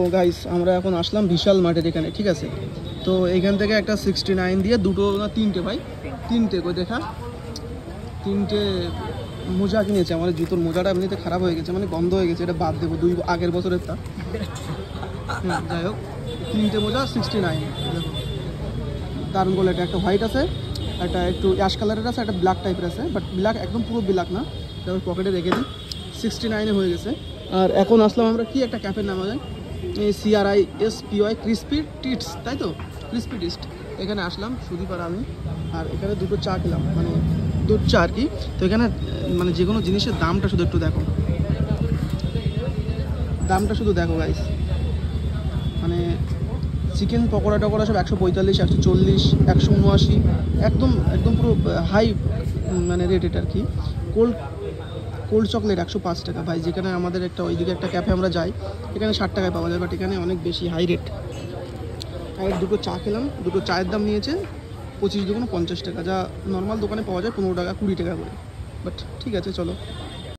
তো গাইস আমরা এখন আসলাম বিশাল মার্টের এখানে, ঠিক আছে। তো এইখান থেকে একটা 69 দিয়ে দুটো না তিনটে ভাই, তিনটে কই দেখা, তিনটে মোজা কিনেছে। আমাদের জুতোর মোজাটা এমনিতে খারাপ হয়ে গেছে, মানে বন্ধ হয়ে গেছে, এটা বাদ দেবো, আগের বছরের তা। যাই হোক, তিনটে মোজা 69, দেখো দারুণ বলে। এটা একটা হোয়াইট আছে, একটা একটু অ্যাশ কালারের আছে, একটা ব্ল্যাক টাইপের আছে, বাট ব্ল্যাক একদম পুরো ব্ল্যাক না। এটা পকেটে রেখে দিই, 69 হয়ে গেছে। আর এখন আসলাম আমরা কি একটা ক্যাফের নাম আছে, CRISPY ক্রিস্পি টিটস, তাই তো, ক্রিস্পি টিটস। এখানে আসলাম সুদীপ আর আমি, আর এখানে দুটো চা খেলাম, মানে দুধ চা আর কি। তো এখানে মানে যে কোনো জিনিসের দামটা শুধু একটু দেখো, দামটা শুধু দেখো গাইস। মানে চিকেন পকোড়া টকোড়া সব 145, 140, 179, একদম একদম পুরো হাই মানে রেট এটা আর কি। কোল্ড চকলেট 105 টাকা ভাই। যেখানে আমাদের একটা ওইদিকে একটা ক্যাফে আমরা যাই, এখানে 60 টাকায় পাওয়া যায়, বাট এখানে অনেক বেশি হাই রেট। আর দুটো চা খেলাম, দুটো চায়ের দাম নিয়েছে 25 দুগুণ 50 টাকা, যা নর্মাল দোকানে পাওয়া যায় 15 টাকা 20 টাকা করে। বাট ঠিক আছে, চলো।